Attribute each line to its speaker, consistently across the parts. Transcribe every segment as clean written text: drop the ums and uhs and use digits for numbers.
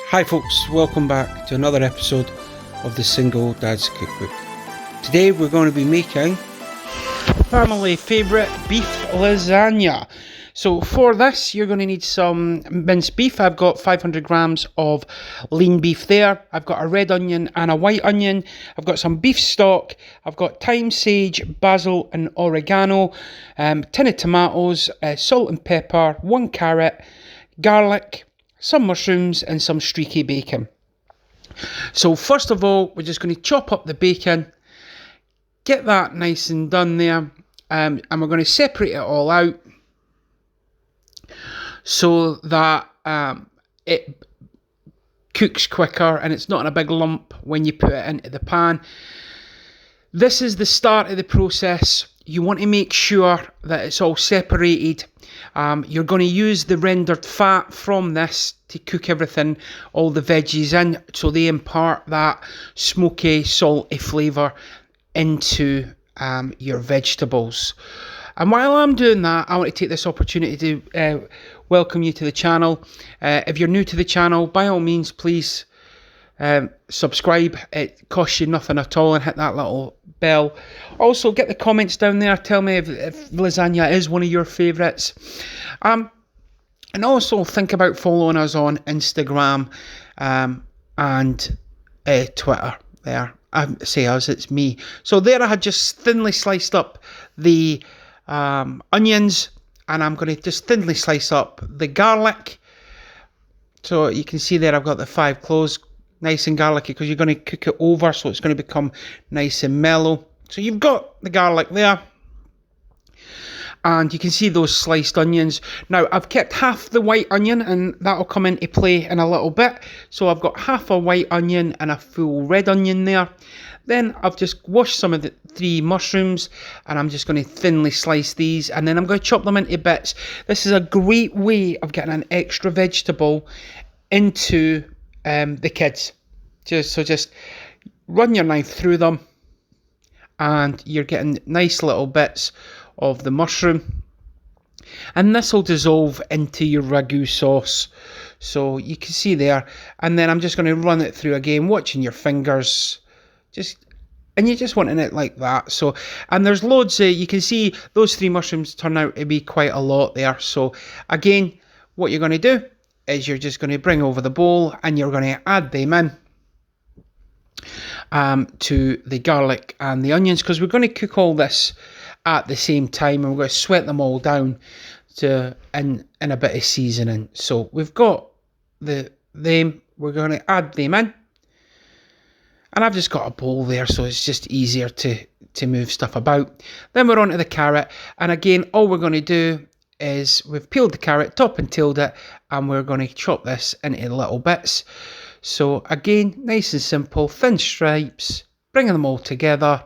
Speaker 1: Hi folks, welcome back to another episode of the Single Dad's Cookbook. Today we're going to be making family favourite beef lasagna. So for this you're going to need some minced beef. I've got 500 grams of lean beef there. I've got a red onion and a white onion. I've got some beef stock. I've got thyme, sage, basil and oregano, tin of tomatoes, salt and pepper, 1 carrot, garlic, some mushrooms and some streaky bacon. So first of all, we're just going to chop up the bacon, get that nice and done there, and we're going to separate it all out so that it cooks quicker and it's not in a big lump when you put it into the pan. This is the start of the process. You want to make sure that it's all separated. You're going to use the rendered fat from this to cook everything, all the veggies in, so they impart that smoky, salty flavour into your vegetables. And while I'm doing that, I want to take this opportunity to welcome you to the channel. If you're new to the channel, by all means, please subscribe. It costs you nothing at all, and hit that little bell. Also, get the comments down there. Tell me if lasagna is one of your favourites. And also think about following us on Instagram and Twitter. There, I say us, it's me. So there, I had just thinly sliced up the onions, and I'm going to just thinly slice up the garlic. So you can see there, I've got the 5 cloves, nice and garlicky, because you're going to cook it over, so it's going to become nice and mellow. So you've got the garlic there, and you can see those sliced onions. Now I've kept half the white onion, and that'll come into play in a little bit. So I've got half a white onion and a full red onion there. Then I've just washed some of the 3 mushrooms, and I'm just going to thinly slice these, and then I'm going to chop them into bits. This is a great way of getting an extra vegetable into the kids. Just run your knife through them, and you're getting nice little bits of the mushroom, and this will dissolve into your ragu sauce, so you can see there. And then I'm just going to run it through again, watching your fingers, and you're just wanting it like that. So, and there's loads of, you can see those 3 mushrooms turn out to be quite a lot there. So again, what you're going to do is you're just going to bring over the bowl, and you're going to add them in to the garlic and the onions, because we're going to cook all this at the same time, and we're going to sweat them all down to in a bit of seasoning. So we've got them, we're going to add them in, and I've just got a bowl there, so it's just easier to move stuff about. Then we're on to the carrot, and again, all we're going to do is we've peeled the carrot, top and tailed it, and we're going to chop this into little bits. So again, nice and simple, thin stripes, bringing them all together,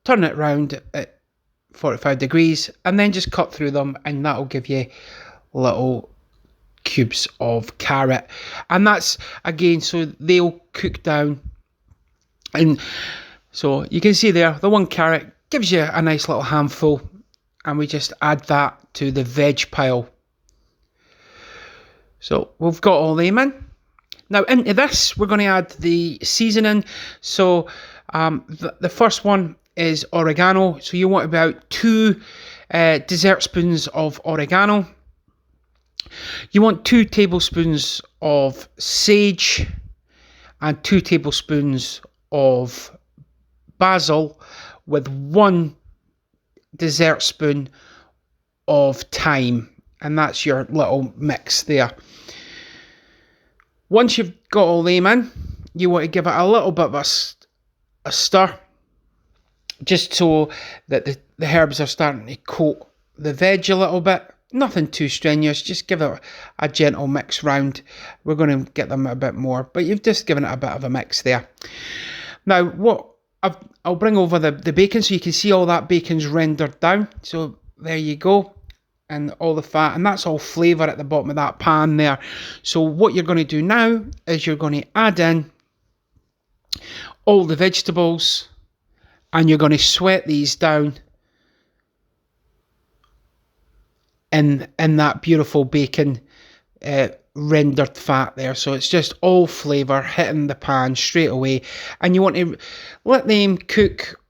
Speaker 1: turn it round at 45 degrees, and then just cut through them, and that'll give you little cubes of carrot. And that's, again, so they'll cook down. And so you can see there, the 1 carrot gives you a nice little handful, and we just add that to the veg pile. So we've got all them in. Now into this, we're going to add the seasoning. So the first one is oregano. So you want about 2 dessert spoons of oregano. You want 2 tablespoons of sage and 2 tablespoons of basil, with 1 dessert spoon of thyme, and that's your little mix there. Once you've got all them in, you want to give it a little bit of a stir, just so that the herbs are starting to coat the veg a little bit. Nothing too strenuous, just give it a gentle mix round. We're going to get them a bit more, but you've just given it a bit of a mix there. Now what I'll bring over the bacon, so you can see all that bacon's rendered down. So there you go, and all the fat, and that's all flavour at the bottom of that pan there. So what you're going to do now is you're going to add in all the vegetables, and you're going to sweat these down in that beautiful bacon rendered fat there, so it's just all flavour hitting the pan straight away. And you want to let them cook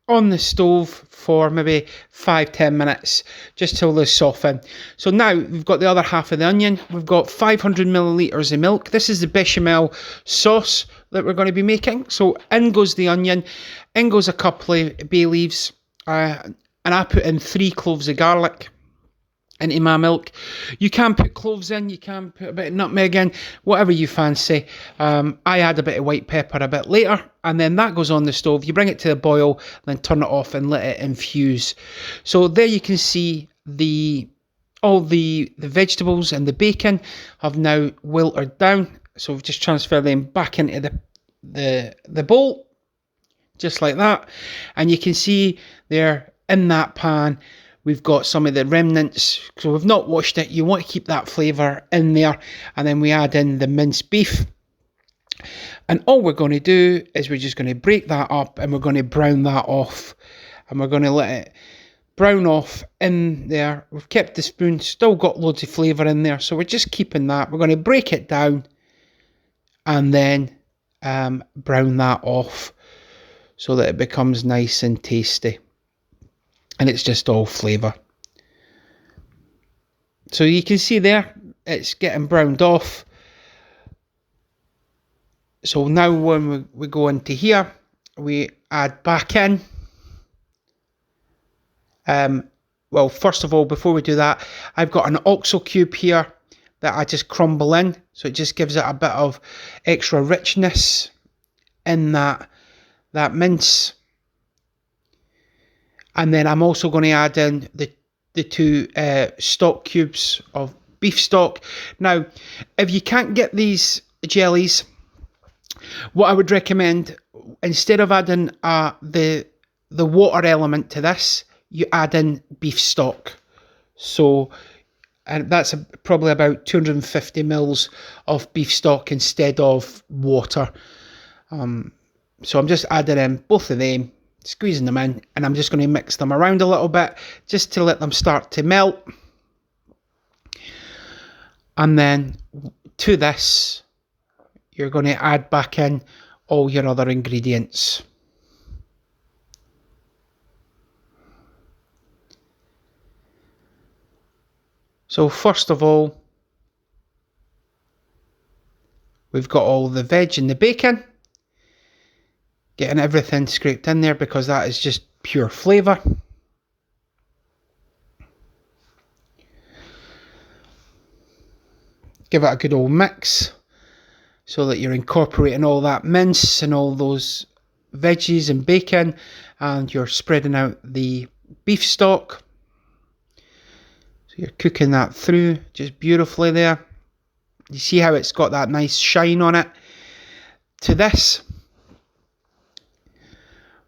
Speaker 1: on the stove for maybe 5-10 minutes, just till they soften. So now we've got the other half of the onion. We've got 500 millilitres of milk. This is the bechamel sauce that we're going to be making. So in goes the onion, in goes a couple of bay leaves, and I put in 3 cloves of garlic into my milk. You can put cloves in, you can put a bit of nutmeg in, whatever you fancy. I add a bit of white pepper a bit later, and then that goes on the stove. You bring it to a boil, then turn it off and let it infuse. So there you can see all the vegetables and the bacon have now wilted down. So we've just transferred them back into the bowl, just like that. And you can see there in that pan, we've got some of the remnants, so we've not washed it. You want to keep that flavour in there. And then we add in the minced beef. And all we're going to do is we're just going to break that up and we're going to brown that off. And we're going to let it brown off in there. We've kept the spoon, still got loads of flavour in there. So we're just keeping that. We're going to break it down and then brown that off so that it becomes nice and tasty. And it's just all flavour. So you can see there, it's getting browned off. So now when we go into here, we add back in. Well, first of all, before we do that, I've got an oxo cube here that I just crumble in. So it just gives it a bit of extra richness in that mince. And then I'm also going to add in the 2 stock cubes of beef stock. Now, if you can't get these jellies, what I would recommend, instead of adding the water element to this, you add in beef stock. So, and that's probably about 250 mils of beef stock instead of water. So I'm just adding in both of them, squeezing them in, and I'm just going to mix them around a little bit just to let them start to melt. And then to this, you're going to add back in all your other ingredients. So first of all, we've got all the veg and the bacon. Getting everything scraped in there because that is just pure flavour. Give it a good old mix so that you're incorporating all that mince and all those veggies and bacon, and you're spreading out the beef stock. So you're cooking that through just beautifully there. You see how it's got that nice shine on it. To this,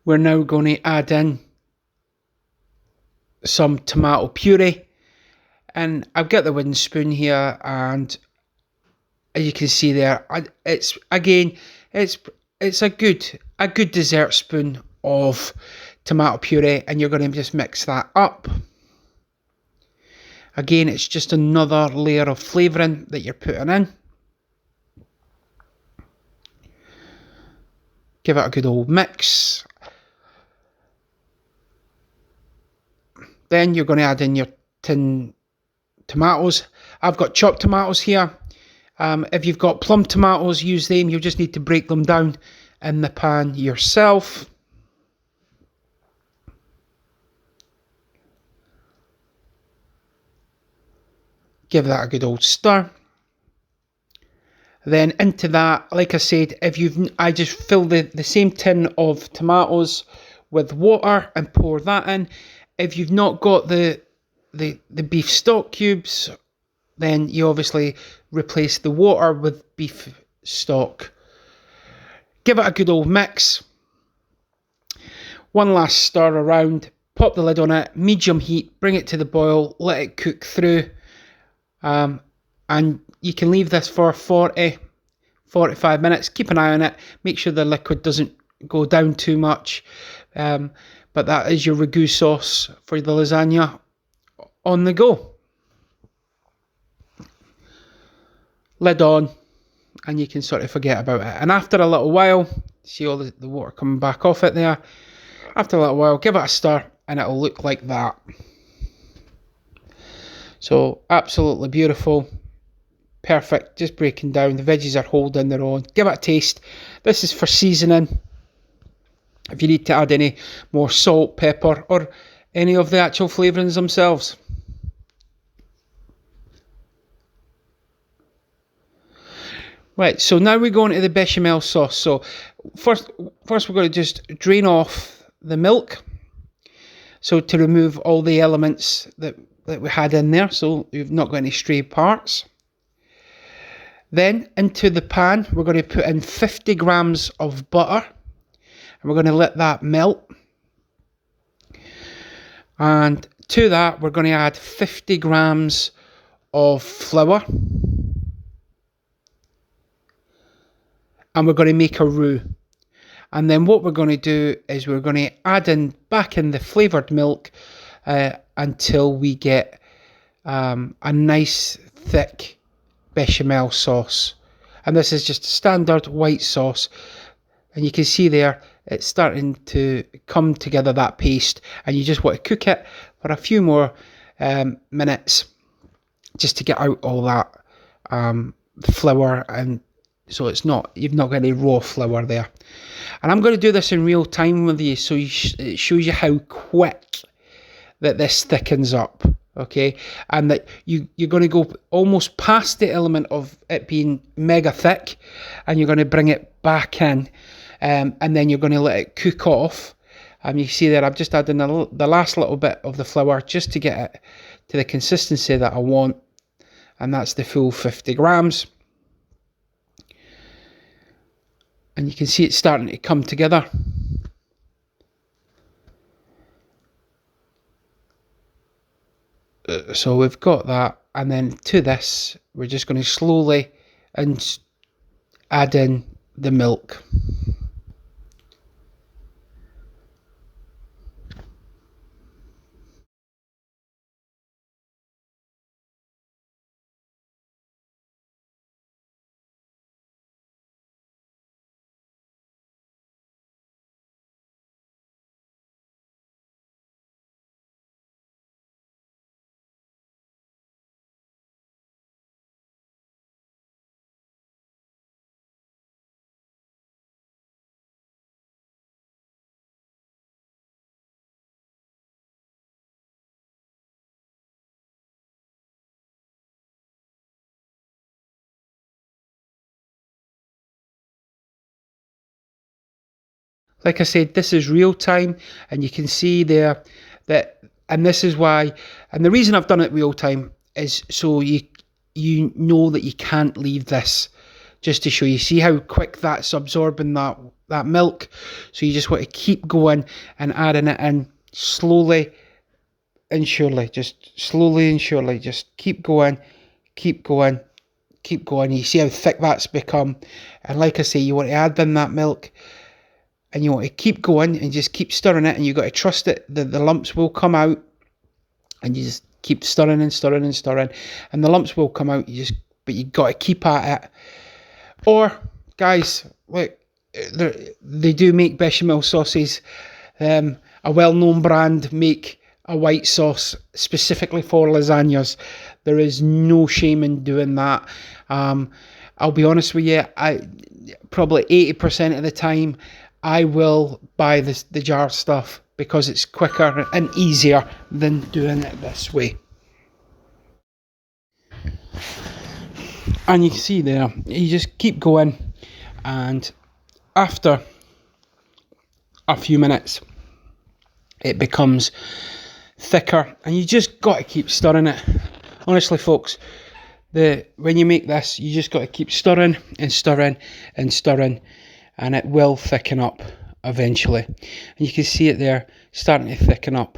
Speaker 1: we're now going to add in some tomato puree, and I've got the wooden spoon here, and as you can see there, it's a good dessert spoon of tomato puree, and you're going to just mix that up. Again, it's just another layer of flavouring that you're putting in. Give it a good old mix. Then you're going to add in your tin tomatoes. I've got chopped tomatoes here. If you've got plum tomatoes, use them. You just need to break them down in the pan yourself. Give that a good old stir. Then into that, like I said, I just fill the same tin of tomatoes with water and pour that in. If you've not got the beef stock cubes, then you obviously replace the water with beef stock. Give it a good old mix. One last stir around. Pop the lid on it, medium heat, bring it to the boil, let it cook through. And you can leave this for 40-45 minutes. Keep an eye on it. Make sure the liquid doesn't go down too much. But that is your ragu sauce for the lasagna on the go. lid on, and you can sort of forget about it. And after a little while, see all the water coming back off it there. After a little while, give it a stir, and it'll look like that. So absolutely beautiful, perfect, just breaking down. The veggies are holding their own. Give it a taste. This is for seasoning. If you need to add any more salt, pepper, or any of the actual flavourings themselves. Right, so now we go into the bechamel sauce. So first we're going to just drain off the milk. So to remove all the elements that we had in there, so you've not got any stray parts. Then into the pan, we're going to put in 50 grams of butter. And we're going to let that melt. And to that, we're going to add 50 grams of flour. And we're going to make a roux. And then what we're going to do is we're going to add back in the flavoured milk until we get a nice thick bechamel sauce. And this is just a standard white sauce. And you can see there, it's starting to come together, that paste. And you just want to cook it for a few more minutes just to get out all that flour, and so it's not, you've not got any raw flour there. And I'm going to do this in real time with you, so it shows you how quick that this thickens up, okay? And that you're going to go almost past the element of it being mega thick, and you're going to bring it back in, and then you're going to let it cook off. You see there, I've just added the last little bit of the flour just to get it to the consistency that I want, and that's the full 50 grams. And you can see it's starting to come together. So we've got that, and then to this, we're just going to slowly add in the milk. Like I said, this is real time, and you can see there that, and this is why, and the reason I've done it real time is so you know that you can't leave this, just to show you. See how quick that's absorbing that milk. So you just want to keep going and adding it in slowly and surely, just slowly and surely, just keep going, keep going, keep going. You see how thick that's become, and like I say, you want to add in that milk. And you want to keep going and just keep stirring it, and you've got to trust it that the lumps will come out, and you just keep stirring and stirring and stirring, and the lumps will come out. But you got to keep at it. Or guys, look, they do make bechamel sauces. A well-known brand make a white sauce specifically for lasagnas. There is no shame in doing that. I'll be honest with you, I probably 80% of the time I will buy the jar stuff because it's quicker and easier than doing it this way. And you can see there, you just keep going, and after a few minutes it becomes thicker, and you just got to keep stirring it. Honestly folks, when you make this, you just got to keep stirring and stirring and stirring, and it will thicken up eventually. And you can see it there starting to thicken up,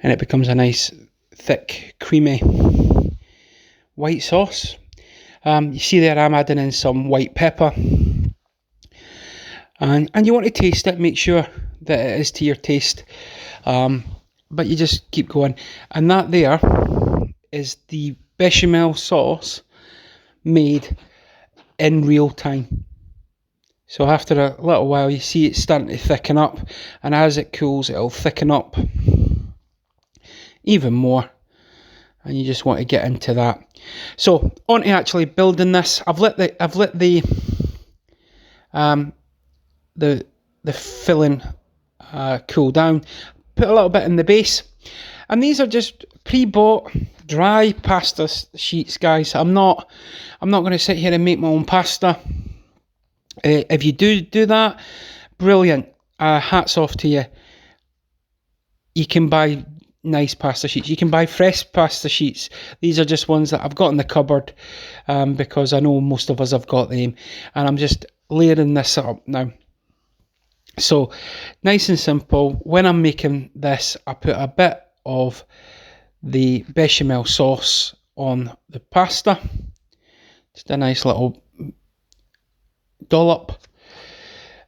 Speaker 1: and it becomes a nice thick creamy white sauce. You see there I'm adding in some white pepper, and you want to taste it, make sure that it is to your taste, but you just keep going. And that there is the bechamel sauce made in real time. So after a little while, you see it's starting to thicken up, and as it cools, it'll thicken up even more, and you just want to get into that. So on to actually building this. I've let the filling cool down. Put a little bit in the base, and these are just pre-bought dry pasta sheets, guys. I'm not going to sit here and make my own pasta. If you do that, brilliant. Hats off to you. You can buy nice pasta sheets. You can buy fresh pasta sheets. These are just ones that I've got in the cupboard because I know most of us have got them, and I'm just layering this up now. So nice and simple. When I'm making this, I put a bit of the bechamel sauce on the pasta, just a nice little dollop.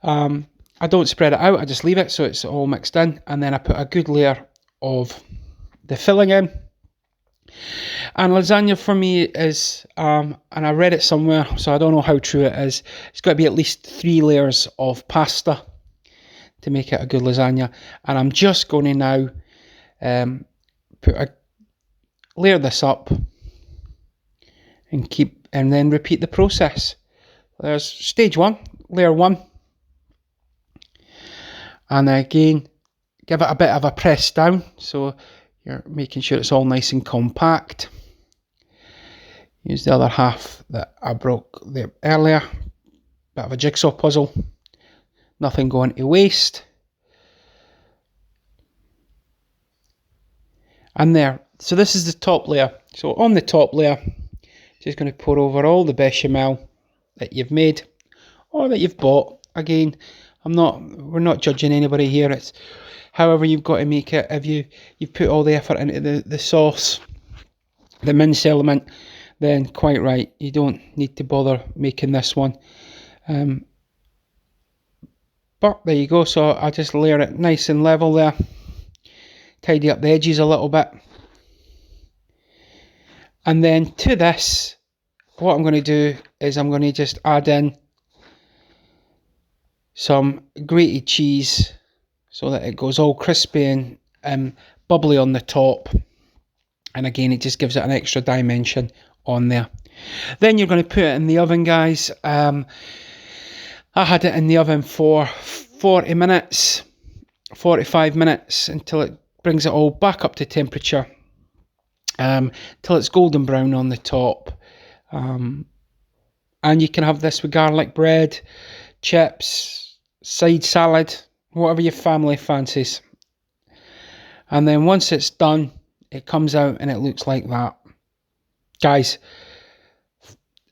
Speaker 1: I don't spread it out, I just leave it so it's all mixed in, and then I put a good layer of the filling in. And lasagna for me is, and I read it somewhere, so I don't know how true it is, it's got to be at least 3 layers of pasta to make it a good lasagna. And I'm just going to now layer this up and then repeat the process. There's stage 1, layer 1, and again give it a bit of a press down, so you're making sure it's all nice and compact. Use the other half that I broke there earlier, bit of a jigsaw puzzle, nothing going to waste. And there, so this is the top layer. So on the top layer, just going to pour over all the bechamel that you've made or that you've bought. Again, we're not judging anybody here. It's however you've got to make it. If you've put all the effort into the sauce, the minced element, then quite right, you don't need to bother making this one. But there you go. So I just layer it nice and level there, tidy up the edges a little bit, and then to this, what I'm going to do is I'm going to just add in some grated cheese so that it goes all crispy and bubbly on the top, and again it just gives it an extra dimension on there. Then you're going to put it in the oven, guys. I had it in the oven for 45 minutes until it brings it all back up to temperature, till it's golden brown on the top. And you can have this with garlic bread, chips, side salad, whatever your family fancies. And then once it's done, it comes out and it looks like that. Guys,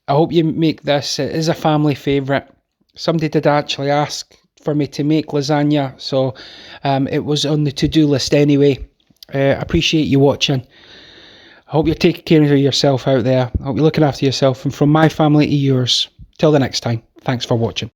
Speaker 1: I hope you make this. It is a family favourite. Somebody did actually ask for me to make lasagna, so it was on the to-do list anyway. I appreciate you watching. I hope you're taking care of yourself out there. I hope you're looking after yourself, and from my family to yours. Till the next time, thanks for watching.